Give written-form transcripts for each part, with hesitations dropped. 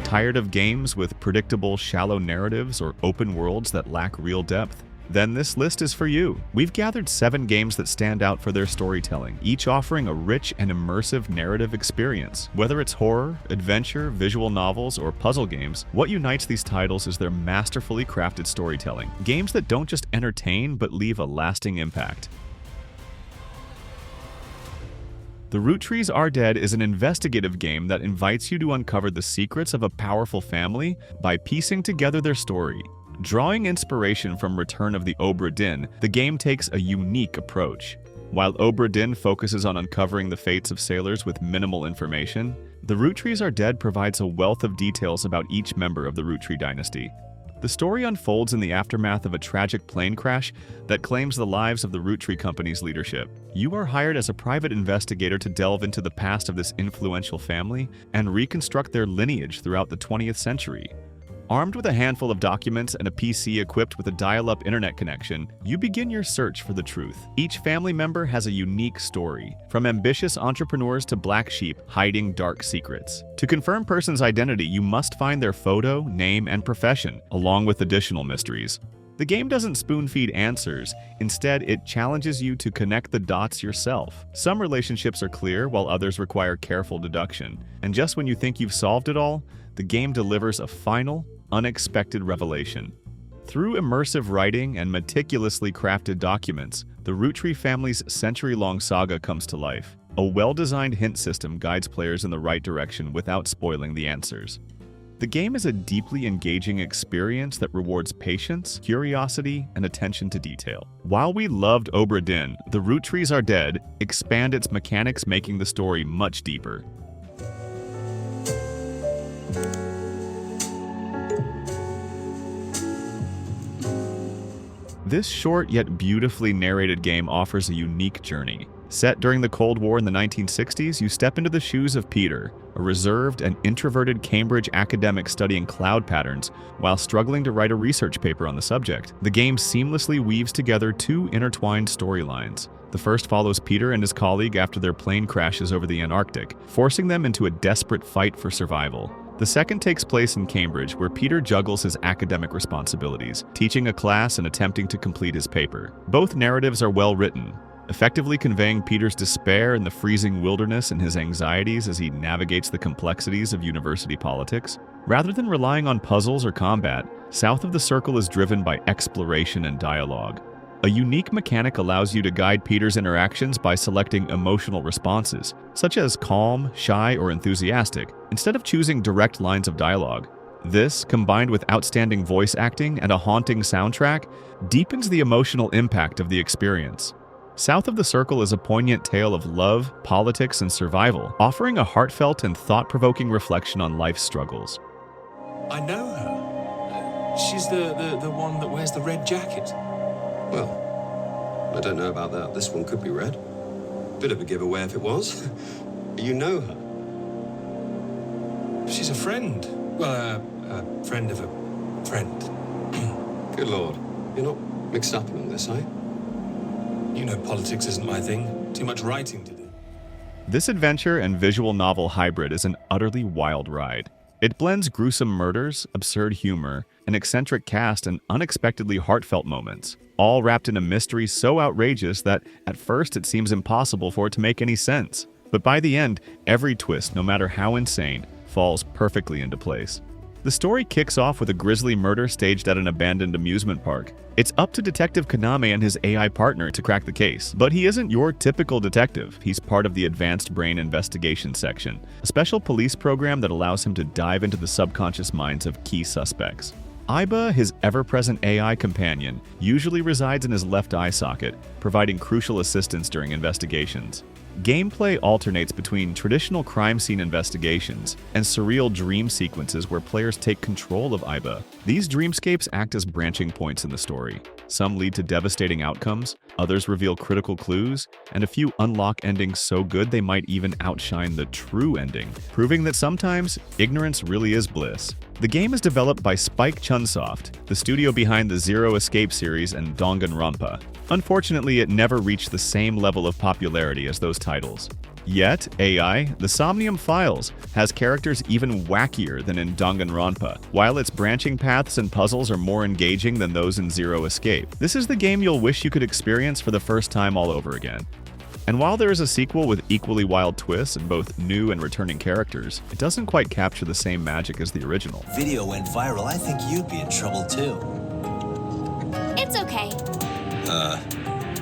Tired of games with predictable, shallow narratives or open worlds that lack real depth? Then this list is for you. We've gathered 7 games that stand out for their storytelling, each offering a rich and immersive narrative experience. Whether it's horror, adventure, visual novels, or puzzle games, what unites these titles is their masterfully crafted storytelling. Games that don't just entertain, but leave a lasting impact. The Roottrees Are Dead is an investigative game that invites you to uncover the secrets of a powerful family by piecing together their story. Drawing inspiration from Return of the Obra Dinn, the game takes a unique approach. While Obra Dinn focuses on uncovering the fates of sailors with minimal information, the Roottrees Are Dead provides a wealth of details about each member of the Roottree dynasty. The story unfolds in the aftermath of a tragic plane crash that claims the lives of the Roottree Company's leadership. You are hired as a private investigator to delve into the past of this influential family and reconstruct their lineage throughout the 20th century. Armed with a handful of documents and a PC equipped with a dial-up internet connection, you begin your search for the truth. Each family member has a unique story, from ambitious entrepreneurs to black sheep hiding dark secrets. To confirm person's identity, you must find their photo, name, and profession, along with additional mysteries. The game doesn't spoon-feed answers. Instead, it challenges you to connect the dots yourself. Some relationships are clear, while others require careful deduction. And just when you think you've solved it all, the game delivers a final, unexpected revelation. Through immersive writing and meticulously crafted documents, the Roottree family's century-long saga comes to life. A well-designed hint system guides players in the right direction without spoiling the answers. The game is a deeply engaging experience that rewards patience, curiosity, and attention to detail. While we loved Obra Dinn, the Roottrees Are Dead expand its mechanics, making the story much deeper. This short yet beautifully narrated game offers a unique journey. Set during the Cold War in the 1960s, you step into the shoes of Peter, a reserved and introverted Cambridge academic studying cloud patterns while struggling to write a research paper on the subject. The game seamlessly weaves together 2 intertwined storylines. The first follows Peter and his colleague after their plane crashes over the Antarctic, forcing them into a desperate fight for survival. The second takes place in Cambridge, where Peter juggles his academic responsibilities, teaching a class and attempting to complete his paper. Both narratives are well written, effectively conveying Peter's despair in the freezing wilderness and his anxieties as he navigates the complexities of university politics. Rather than relying on puzzles or combat, South of the Circle is driven by exploration and dialogue. A unique mechanic allows you to guide Peter's interactions by selecting emotional responses, such as calm, shy, or enthusiastic, instead of choosing direct lines of dialogue. This, combined with outstanding voice acting and a haunting soundtrack, deepens the emotional impact of the experience. South of the Circle is a poignant tale of love, politics, and survival, offering a heartfelt and thought-provoking reflection on life's struggles. I know her. She's the one that wears the red jacket. Well, I don't know about that. This one could be red. Bit of a giveaway if it was. You know her? She's a friend. Well, a friend of a friend. Good Lord. You're not mixed up in all this, are you? You know politics isn't my thing. Too much writing to do. This adventure and visual novel hybrid is an utterly wild ride. It blends gruesome murders, absurd humor, an eccentric cast, and unexpectedly heartfelt moments, all wrapped in a mystery so outrageous that at first it seems impossible for it to make any sense. But by the end, every twist, no matter how insane, falls perfectly into place. The story kicks off with a grisly murder staged at an abandoned amusement park. It's up to Detective Kaname and his AI partner to crack the case. But he isn't your typical detective. He's part of the Advanced Brain Investigation Section, a special police program that allows him to dive into the subconscious minds of key suspects. Iba, his ever-present AI companion, usually resides in his left eye socket, providing crucial assistance during investigations. Gameplay alternates between traditional crime scene investigations and surreal dream sequences where players take control of Iba. These dreamscapes act as branching points in the story. Some lead to devastating outcomes, others reveal critical clues, and a few unlock endings so good they might even outshine the true ending, proving that sometimes ignorance really is bliss. The game is developed by Spike Chunsoft, the studio behind the Zero Escape series and Danganronpa. Unfortunately, it never reached the same level of popularity as those titles. Yet, AI, the Somnium Files, has characters even wackier than in Danganronpa, while its branching paths and puzzles are more engaging than those in Zero Escape. This is the game you'll wish you could experience for the first time all over again. And while there is a sequel with equally wild twists and both new and returning characters, it doesn't quite capture the same magic as the original. Video went viral. I think you'd be in trouble too. It's okay.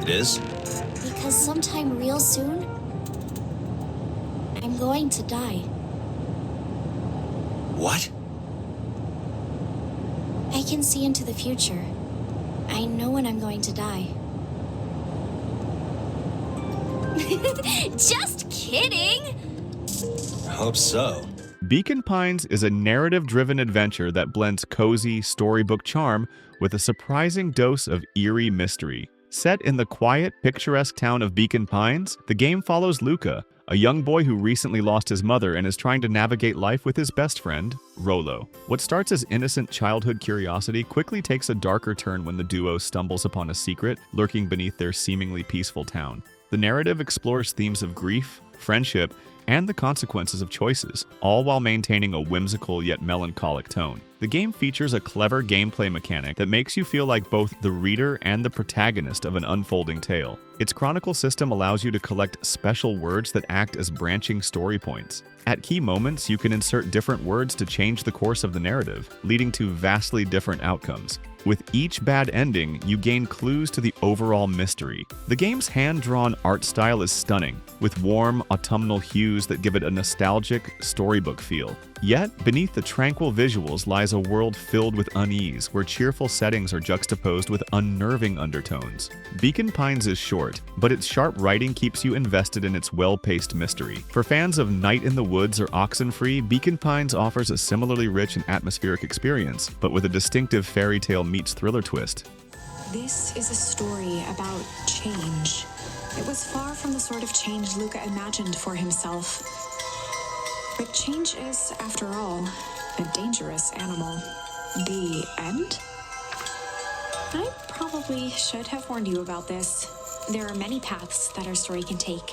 It is? Because sometime real soon, I'm going to die. What? I can see into the future. I know when I'm going to die. Just kidding! Hope so. Beacon Pines is a narrative-driven adventure that blends cozy, storybook charm with a surprising dose of eerie mystery. Set in the quiet, picturesque town of Beacon Pines, the game follows Luca, a young boy who recently lost his mother and is trying to navigate life with his best friend, Rolo. What starts as innocent childhood curiosity quickly takes a darker turn when the duo stumbles upon a secret lurking beneath their seemingly peaceful town. The narrative explores themes of grief, friendship, and the consequences of choices, all while maintaining a whimsical yet melancholic tone. The game features a clever gameplay mechanic that makes you feel like both the reader and the protagonist of an unfolding tale. Its chronicle system allows you to collect special words that act as branching story points. At key moments, you can insert different words to change the course of the narrative, leading to vastly different outcomes. With each bad ending, you gain clues to the overall mystery. The game's hand-drawn art style is stunning, with warm, autumnal hues that give it a nostalgic, storybook feel. Yet, beneath the tranquil visuals lies a world filled with unease, where cheerful settings are juxtaposed with unnerving undertones. Beacon Pines is short, but its sharp writing keeps you invested in its well-paced mystery. For fans of Night in the Woods or Oxenfree, Beacon Pines offers a similarly rich and atmospheric experience, but with a distinctive fairy tale meets thriller twist. This is a story about change. It was far from the sort of change Luca imagined for himself. But change is, after all, a dangerous animal. The end? I probably should have warned you about this. There are many paths that our story can take.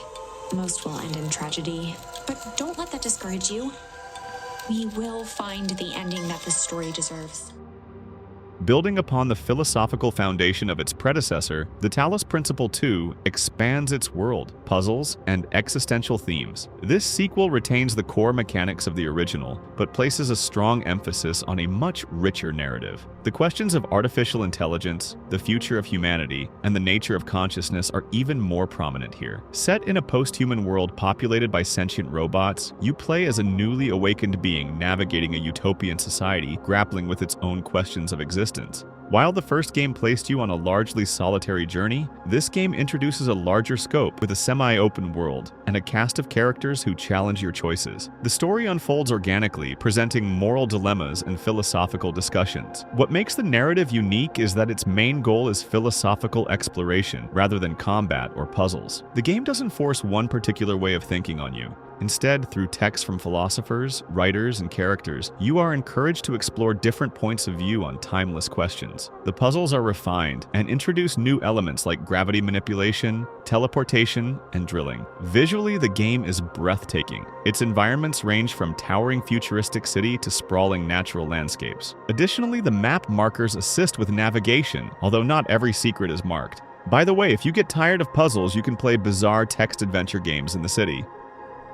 Most will end in tragedy. But don't let that discourage you. We will find the ending that this story deserves. Building upon the philosophical foundation of its predecessor, the Talos Principle 2 expands its world, puzzles, and existential themes. This sequel retains the core mechanics of the original, but places a strong emphasis on a much richer narrative. The questions of artificial intelligence, the future of humanity, and the nature of consciousness are even more prominent here. Set in a post-human world populated by sentient robots, you play as a newly awakened being navigating a utopian society grappling with its own questions of existence. While the first game placed you on a largely solitary journey, this game introduces a larger scope with a semi-open world and a cast of characters who challenge your choices. The story unfolds organically, presenting moral dilemmas and philosophical discussions. What makes the narrative unique is that its main goal is philosophical exploration rather than combat or puzzles. The game doesn't force one particular way of thinking on you. Instead, through texts from philosophers, writers, and characters, you are encouraged to explore different points of view on timeless questions. The puzzles are refined and introduce new elements like gravity manipulation, teleportation, and drilling. Visually, the game is breathtaking. Its environments range from towering futuristic city to sprawling natural landscapes. Additionally, the map markers assist with navigation, although not every secret is marked. By the way, if you get tired of puzzles, you can play bizarre text adventure games in the city.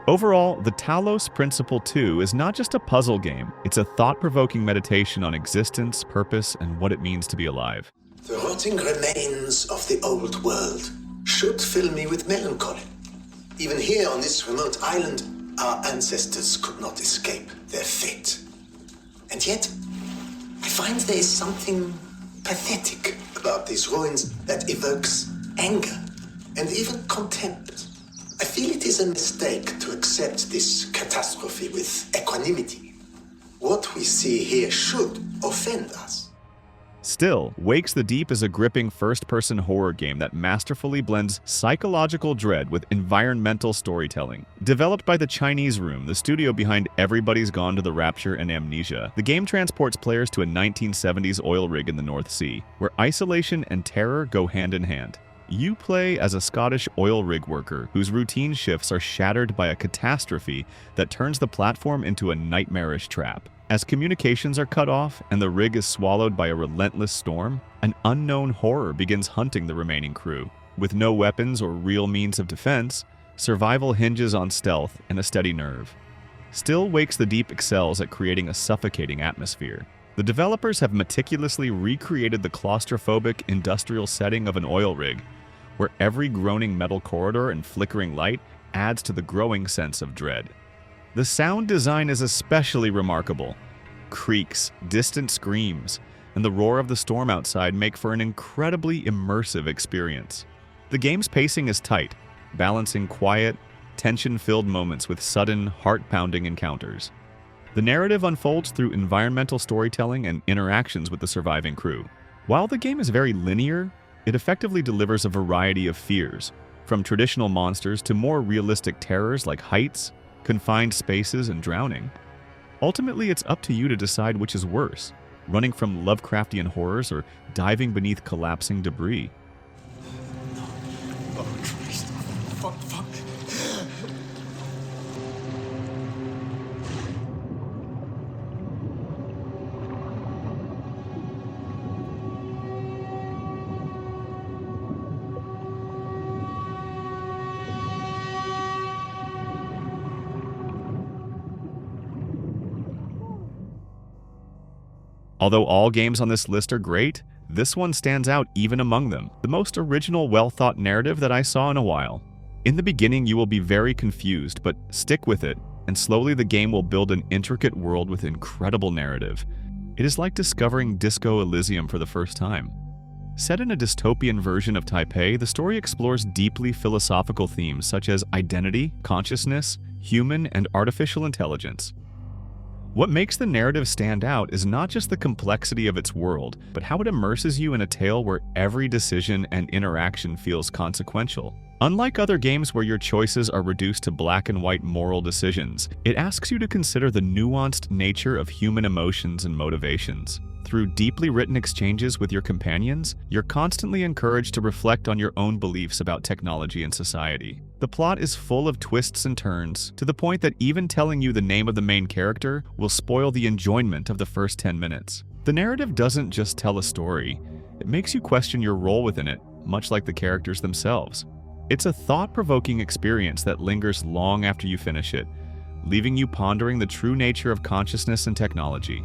Overall, the Talos Principle 2 is not just a puzzle game, it's a thought-provoking meditation on existence, purpose, and what it means to be alive. The rotting remains of the old world should fill me with melancholy. Even here on this remote island, our ancestors could not escape their fate. And yet, I find there is something pathetic about these ruins that evokes anger and even contempt. I feel it is a mistake to accept this catastrophe with equanimity. What we see here should offend us. Still, Wakes the Deep is a gripping first-person horror game that masterfully blends psychological dread with environmental storytelling. Developed by the Chinese Room, the studio behind Everybody's Gone to the Rapture and Amnesia, the game transports players to a 1970s oil rig in the North Sea, where isolation and terror go hand in hand. You play as a Scottish oil rig worker whose routine shifts are shattered by a catastrophe that turns the platform into a nightmarish trap. As communications are cut off and the rig is swallowed by a relentless storm, an unknown horror begins hunting the remaining crew. With no weapons or real means of defense, survival hinges on stealth and a steady nerve. Still Wakes the Deep excels at creating a suffocating atmosphere. The developers have meticulously recreated the claustrophobic industrial setting of an oil rig, where every groaning metal corridor and flickering light adds to the growing sense of dread. The sound design is especially remarkable. Creaks, distant screams, and the roar of the storm outside make for an incredibly immersive experience. The game's pacing is tight, balancing quiet, tension-filled moments with sudden, heart-pounding encounters. The narrative unfolds through environmental storytelling and interactions with the surviving crew. While the game is very linear, it effectively delivers a variety of fears, from traditional monsters to more realistic terrors like heights, confined spaces, and drowning. Ultimately, it's up to you to decide which is worse, running from Lovecraftian horrors or diving beneath collapsing debris. Oh, Christ. Fuck. Although all games on this list are great, this one stands out even among them. The most original, well-thought narrative that I saw in a while. In the beginning, you will be very confused, but stick with it, and slowly the game will build an intricate world with incredible narrative. It is like discovering Disco Elysium for the first time. Set in a dystopian version of Taipei, the story explores deeply philosophical themes such as identity, consciousness, human and artificial intelligence. What makes the narrative stand out is not just the complexity of its world, but how it immerses you in a tale where every decision and interaction feels consequential. Unlike other games where your choices are reduced to black and white moral decisions, it asks you to consider the nuanced nature of human emotions and motivations. Through deeply written exchanges with your companions, you're constantly encouraged to reflect on your own beliefs about technology and society. The plot is full of twists and turns, to the point that even telling you the name of the main character will spoil the enjoyment of the first 10 minutes. The narrative doesn't just tell a story, it makes you question your role within it, much like the characters themselves. It's a thought-provoking experience that lingers long after you finish it, leaving you pondering the true nature of consciousness and technology.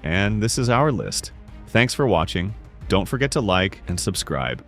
And this is our list. Thanks for watching. Don't forget to like and subscribe.